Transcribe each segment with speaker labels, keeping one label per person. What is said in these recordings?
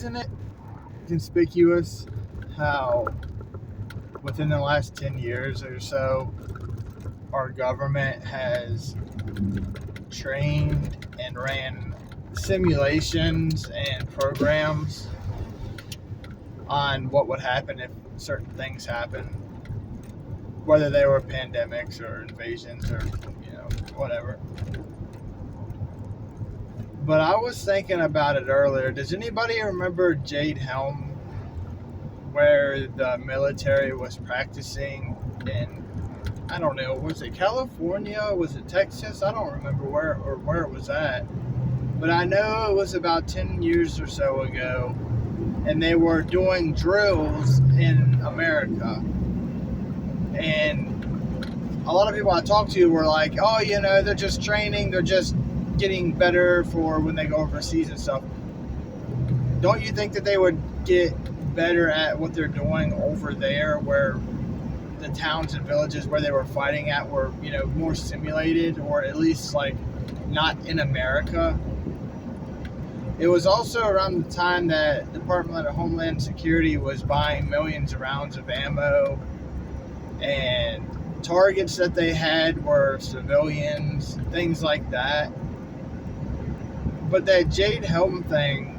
Speaker 1: isn't it conspicuous how within the last 10 years or so, our government has trained and ran simulations and programs on what would happen if certain things happened, whether they were pandemics or invasions or whatever. But I was thinking about it earlier. Does anybody remember Jade Helm, where the military was practicing in, I don't know, was it California? Was it Texas? I don't remember where it was at. But I know it was about 10 years or so ago, and they were doing drills in America. And a lot of people I talked to were like, oh, they're just training, they're just getting better for when they go overseas and stuff. Don't you think that they would get better at what they're doing over there, where the towns and villages where they were fighting at were, more simulated, or at least like not in America? It was also around the time that the Department of Homeland Security was buying millions of rounds of ammo, and targets that they had were civilians, things like that. But that Jade Helm thing,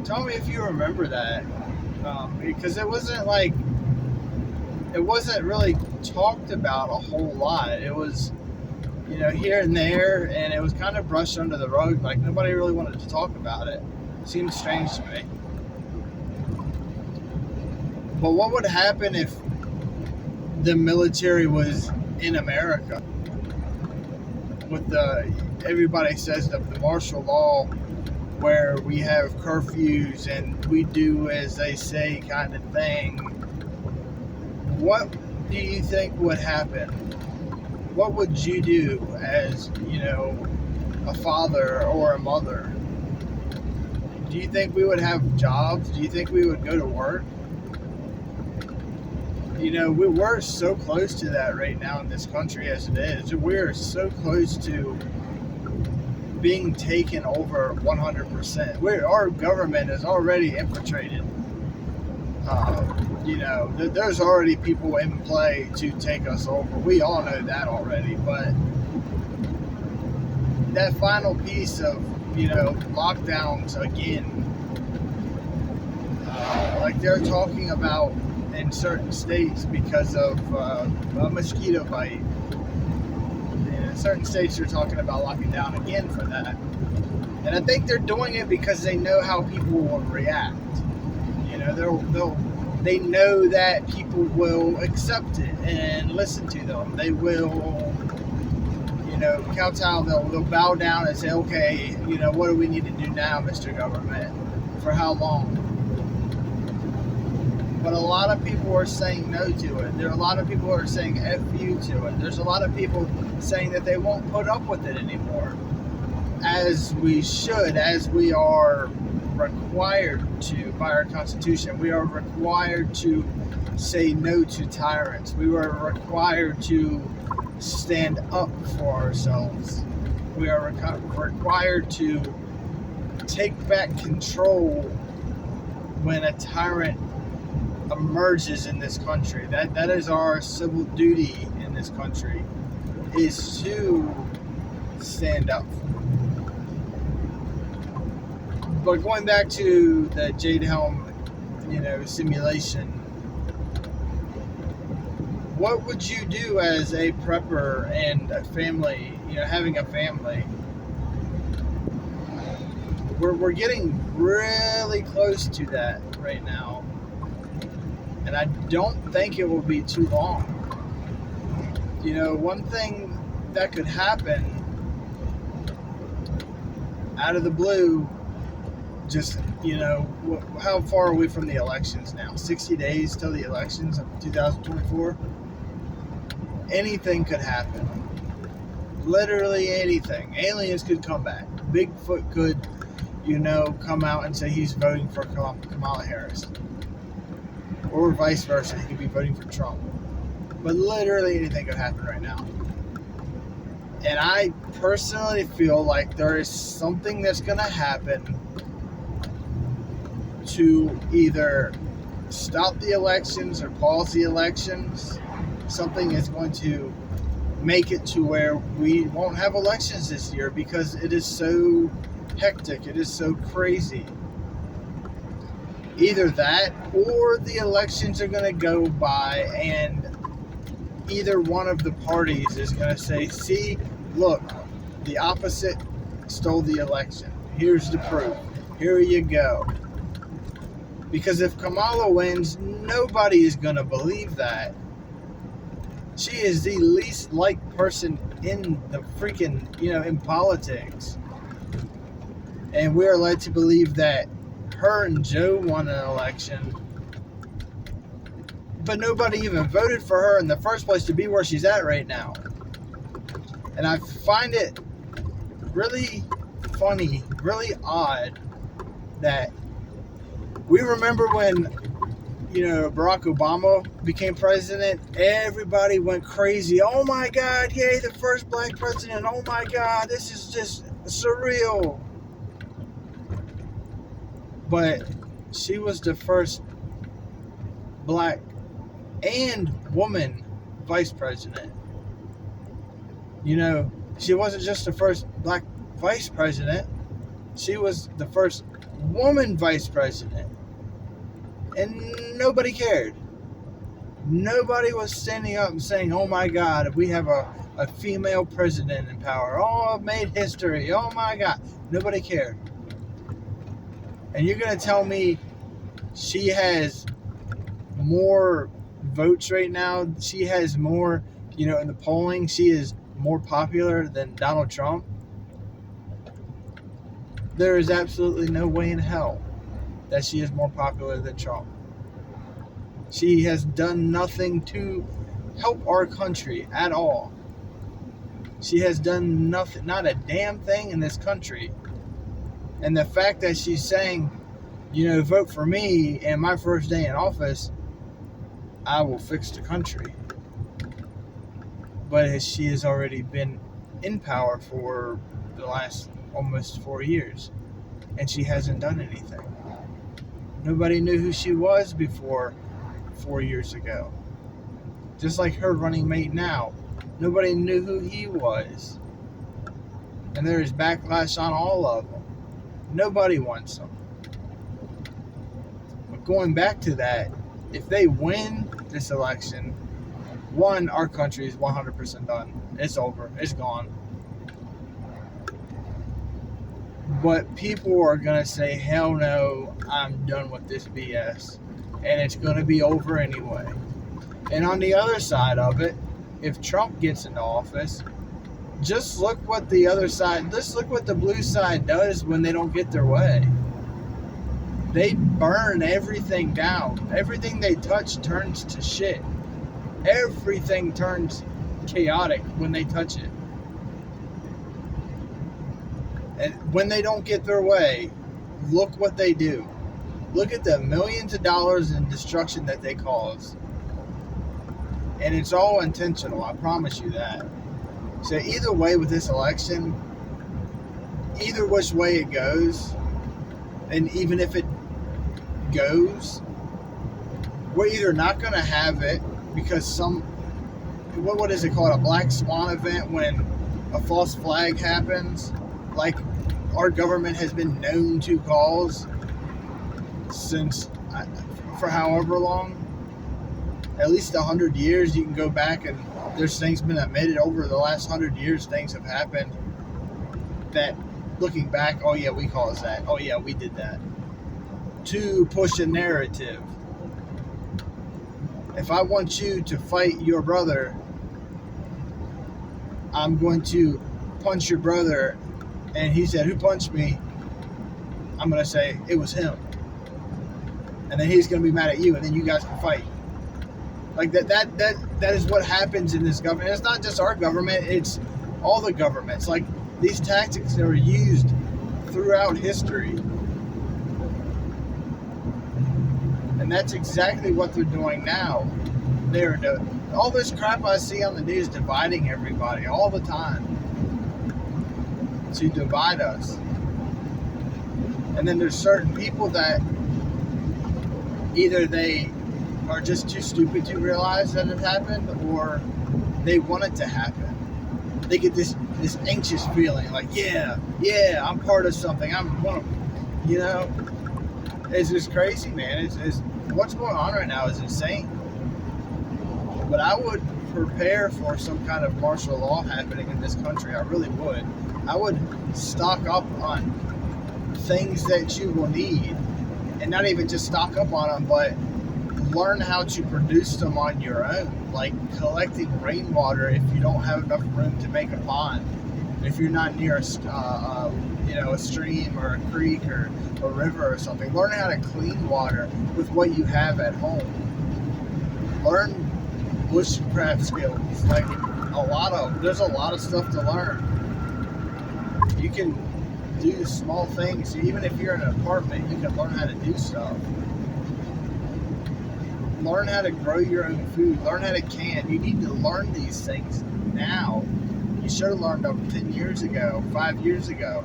Speaker 1: tell me if you remember that, because it wasn't really talked about a whole lot. It was, here and there, and it was kind of brushed under the rug. Like, nobody really wanted to talk about it. It seemed strange to me. But what would happen if the military was in America? With everybody says the martial law, where we have curfews and we do as they say kind of thing. What do you think would happen? What would you do as, a father or a mother? Do you think we would have jobs? Do you think we would go to work? We're so close to that right now in this country as it is. We're so close to being taken over 100%. Our government is already infiltrated. There's already people in play to take us over. We all know that already. But that final piece of, lockdowns again, like they're talking about in certain states because of a mosquito bite. In certain states are talking about locking down again for that. And I think they're doing it because they know how people will react. They know that people will accept it and listen to them. They will, kowtow. They'll bow down and say, okay, what do we need to do now, Mr. Government? For how long? But a lot of people are saying no to it. There are a lot of people who are saying F you to it. There's a lot of people saying that they won't put up with it anymore. As we should, as we are required to by our Constitution. We are required to say no to tyrants. We are required to stand up for ourselves. We are required to take back control when a tyrant emerges in this country. That is our civil duty in this country, is to stand up. But going back to the Jade Helm, simulation, what would you do as a prepper and a family, having a family? We're getting really close to that right now. And I don't think it will be too long. One thing that could happen out of the blue, just, how far are we from the elections now? 60 days till the elections of 2024? Anything could happen. Literally anything. Aliens could come back. Bigfoot could, come out and say he's voting for Kamala Harris. Or vice versa. He could be voting for Trump. But literally anything could happen right now. And I personally feel like there is something that's going to happen to either stop the elections or pause the elections. Something is going to make it to where we won't have elections this year because it is so hectic. It is so crazy. Either that or the elections are going to go by and either one of the parties is going to say, see, look, the opposite stole the election. Here's the proof. Here you go. Because if Kamala wins, nobody is going to believe that. She is the least liked person in the freaking, in politics. And we're led to believe that her and Joe won an election. But nobody even voted for her in the first place to be where she's at right now. And I find it really funny, really odd that we remember when, Barack Obama became president, everybody went crazy. Oh my God, yay, the first black president. Oh my God, this is just surreal. But she was the first black and woman vice president. She wasn't just the first black vice president, she was the first woman vice president. And nobody cared. Nobody was standing up and saying, oh my God, we have a female president in power. Oh, I've made history. Oh my God. Nobody cared. And you're going to tell me she has more votes right now? She has more, in the polling, she is more popular than Donald Trump? There is absolutely no way in hell that she is more popular than Trump. She has done nothing to help our country at all. She has done nothing, not a damn thing in this country. And the fact that she's saying, vote for me and my first day in office, I will fix the country. But she has already been in power for the last almost 4 years. And she hasn't done anything. Nobody knew who she was before 4 years ago. Just like her running mate now. Nobody knew who he was. And there is backlash on all of them. Nobody wants them. But going back to that, if they win this election, one, our country is 100% done. It's over. It's gone. But people are going to say, hell no, I'm done with this BS. And it's going to be over anyway. And on the other side of it, if Trump gets into office, just look what the other side, just look what the blue side does when they don't get their way. They burn everything down. Everything they touch turns to shit. Everything turns chaotic when they touch it. And when they don't get their way, look what they do. Look at the millions of dollars in destruction that they cause. And it's all intentional, I promise you that. So either way with this election, either which way it goes, and even if it goes, we're either not going to have it because what is it called, a black swan event, when a false flag happens, like our government has been known to cause since, for however long, at least 100 years. You can go back and there's things been admitted over the last 100 years. Things have happened that, looking back, oh yeah, we caused that. Oh yeah, we did that. To push a narrative. If I want you to fight your brother, I'm going to punch your brother, and he said, who punched me? I'm going to say, it was him. And then he's going to be mad at you, and then you guys can fight. Like that is what happens in this government. It's not just our government, it's all the governments. Like, these tactics are used throughout history. And that's exactly what they're doing now. They're doing all this crap I see on the news, dividing everybody all the time to divide us. And then there's certain people that either they are just too stupid to realize that it happened, or they want it to happen. They get this anxious feeling, like, yeah, I'm part of something. I'm one of, it's just crazy, man. It's what's going on right now is insane. But I would prepare for some kind of martial law happening in this country. I really would. I would stock up on things that you will need, and not even just stock up on them, but learn how to produce them on your own, like collecting rainwater if you don't have enough room to make a pond, if you're not near a stream or a creek or a river or something. Learn how to clean water with what you have at home. Learn bushcraft skills. Like there's a lot of stuff to learn. You can do small things. Even if you're in an apartment, you can learn how to do stuff. Learn how to grow your own food. Learn how to can. You need to learn these things now. You should have learned them 10 years ago, 5 years ago.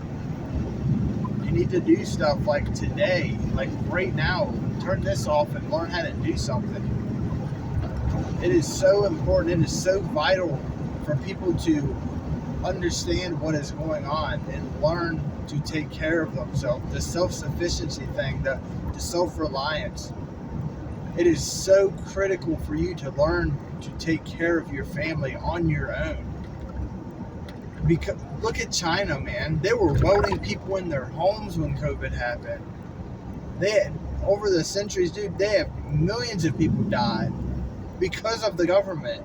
Speaker 1: You need to do stuff like today, like right now. Turn this off and learn how to do something. It is so important. It is so vital for people to understand what is going on and learn to take care of themselves. The self-sufficiency thing, the self-reliance. It is so critical for you to learn to take care of your family on your own. Because look at China, man. They were welding people in their homes when COVID happened. They had, over the centuries, dude, they have millions of people died because of the government.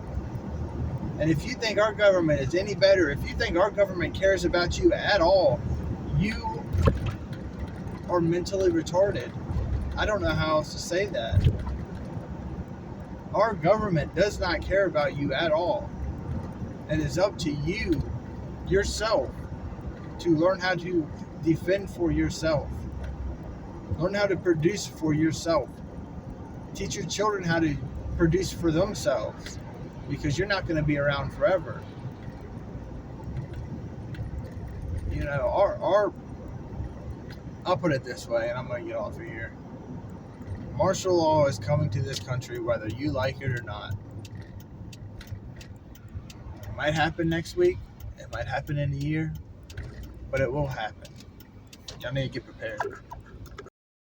Speaker 1: And if you think our government is any better, if you think our government cares about you at all, you are mentally retarded. I don't know how else to say that. Our government does not care about you at all. And it's up to you, yourself, to learn how to defend for yourself. Learn how to produce for yourself. Teach your children how to produce for themselves, because you're not going to be around forever. I'll put it this way, and I'm going to get off of here. Martial law is coming to this country whether you like it or not. It might happen next week. It might happen in a year. But it will happen. Y'all need to get prepared.